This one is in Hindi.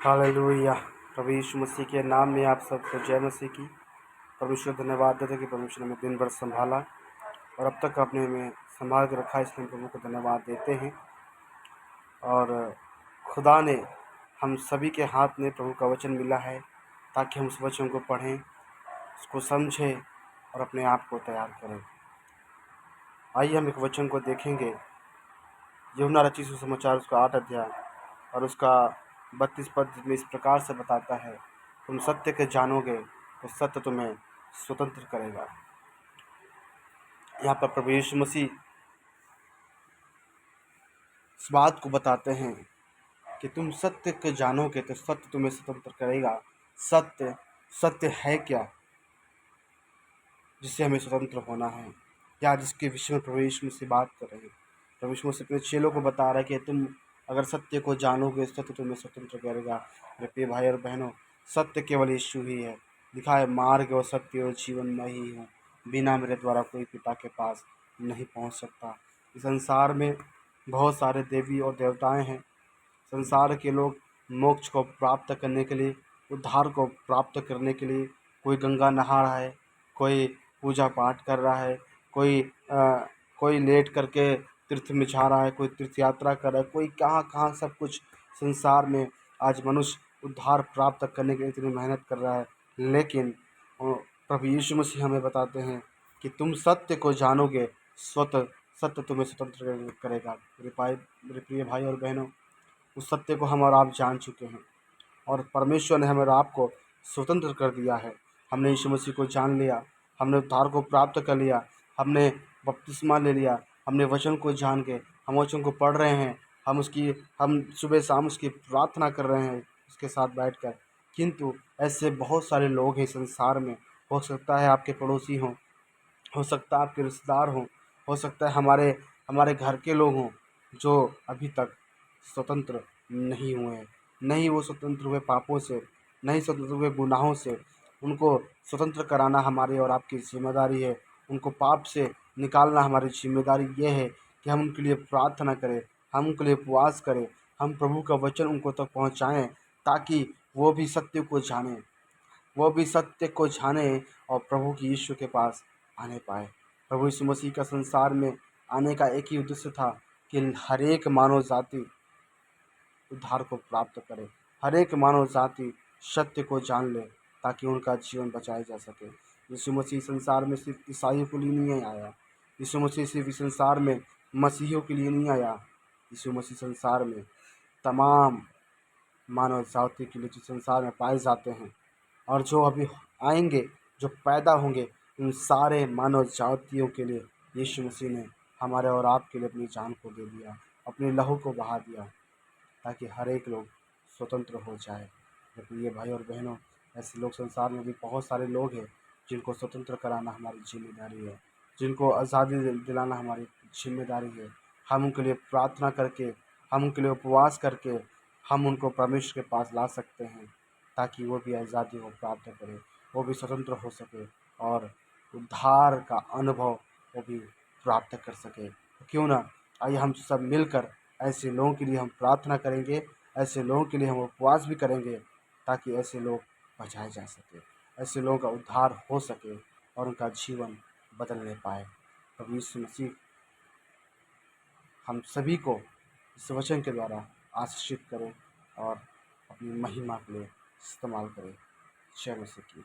हालेलुया। प्रभु यीशु मसीह के नाम में आप सबको जय मसीह की। परमेश्वर धन्यवाद देते कि परमेश्वर ने दिन भर संभाला और अब तक अपने में संभाल के रखा, इसलिए प्रभु को धन्यवाद देते हैं। और खुदा ने हम सभी के हाथ में प्रभु का वचन मिला है ताकि हम उस वचन को पढ़ें, उसको समझें और अपने आप को तैयार करें। आइए हम एक वचन को देखेंगे। यूहन्ना रचित सुसमाचार उसका 8 अध्याय और उसका 32 पद में इस प्रकार से बताता है, तुम सत्य के जानोगे तो सत्य तुम्हें स्वतंत्र करेगा। यहाँ पर प्रभु यीशु मसीह इस बात को बताते हैं कि तुम सत्य के जानोगे तो सत्य तुम्हें स्वतंत्र करेगा। सत्य सत्य है क्या जिससे हमें स्वतंत्र होना है, या जिसके विषय में प्रभु यीशु मसीह बात कर रहे हैं। प्रभु यीशु मसीह अपने चेलों को बता रहा है कि तुम अगर सत्य को जानोगे सत्य तुम्हें स्वतंत्र करेगा। मेरे प्रिय भाई और बहनों, सत्य केवल यीशु ही है। लिखा है, मार्ग और सत्य और जीवन मैं ही हूँ, बिना मेरे द्वारा कोई पिता के पास नहीं पहुँच सकता। इस संसार में बहुत सारे देवी और देवताएं हैं। संसार के लोग मोक्ष को प्राप्त करने के लिए, उद्धार को प्राप्त करने के लिए, कोई गंगा नहा रहा है, कोई पूजा पाठ कर रहा है, कोई लेट करके तीर्थ में जा रहा है, कोई तीर्थ यात्रा कर रहा है, कोई कहाँ कहाँ सब कुछ संसार में आज मनुष्य उद्धार प्राप्त करने के लिए इतनी मेहनत कर रहा है। लेकिन प्रभु यीशु मसीह हमें बताते हैं कि तुम सत्य को जानोगे, सत्य तुम्हें स्वतंत्र करेगा। मेरे प्रिय भाई और बहनों, उस सत्य को हम और आप जान चुके हैं और परमेश्वर ने हमें और आपको स्वतंत्र कर दिया है। हमने यीशु मसीह को जान लिया, हमने उद्धार को प्राप्त कर लिया, हमने बपतिस्मा ले लिया, हमने वचन को जान के हम वचन को पढ़ रहे हैं, हम सुबह शाम उसकी प्रार्थना कर रहे हैं उसके साथ बैठकर। किंतु ऐसे बहुत सारे लोग हैं संसार में, हो सकता है आपके पड़ोसी हों, हो सकता है आपके रिश्तेदार हों, हो सकता है हमारे हमारे घर के लोग हों, जो अभी तक स्वतंत्र नहीं हुए हैं। नहीं वो स्वतंत्र हुए पापों से, नहीं स्वतंत्र हुए गुनाहों से। उनको स्वतंत्र कराना हमारी और आपकी जिम्मेदारी है। उनको पाप से निकालना हमारी जिम्मेदारी ये है कि हम उनके लिए प्रार्थना करें, हम उनके लिए उपवास करें, हम प्रभु का वचन उनको तक पहुँचाएँ ताकि वो भी सत्य को जानें, वो भी सत्य को जाने और प्रभु की यीशु के पास आने पाए। प्रभु यीशु मसीह का संसार में आने का एक ही उद्देश्य था कि हर एक मानव जाति उद्धार को प्राप्त करे, हर एक मानव जाति सत्य को जान ले ताकि उनका जीवन बचाया जा सके। यीशु मसीह संसार में सिर्फ ईसाइयों के लिए नहीं आया, यीशु मसीह सिर्फ इस संसार में मसीहियों के लिए नहीं आया। यीशु मसीह संसार में तमाम मानव जाति के लिए जो संसार में पाए जाते हैं और जो अभी आएंगे, जो पैदा होंगे, उन सारे मानव जातियों के लिए यीशु मसीह ने हमारे और आपके लिए अपनी जान को दे दिया, अपने लहू को बहा दिया ताकि हर एक लोग स्वतंत्र हो जाए। मेरे भाई और बहनों, ऐसे लोग संसार में भी बहुत सारे लोग हैं जिनको स्वतंत्र कराना हमारी जिम्मेदारी है, जिनको आज़ादी दिलाना हमारी जिम्मेदारी है। हम उनके लिए प्रार्थना करके, हम उनके लिए उपवास करके हम उनको परमेश्वर के पास ला सकते हैं ताकि वो भी आज़ादी को प्राप्त करें, वो भी स्वतंत्र हो सके और उद्धार का अनुभव वो भी प्राप्त कर सके। तो क्यों ना आइए हम सब मिलकर ऐसे लोगों के लिए हम प्रार्थना करेंगे, ऐसे लोगों के लिए हम उपवास भी करेंगे ताकि ऐसे लोग बचाए जा सके, ऐसे लोगों का उद्धार हो सके और उनका जीवन बदलने पाए। प्रभु यीशु मसीह हम सभी को इस वचन के द्वारा आशीषित करें और अपनी महिमा के लिए इस्तेमाल करें। जय मसीह की।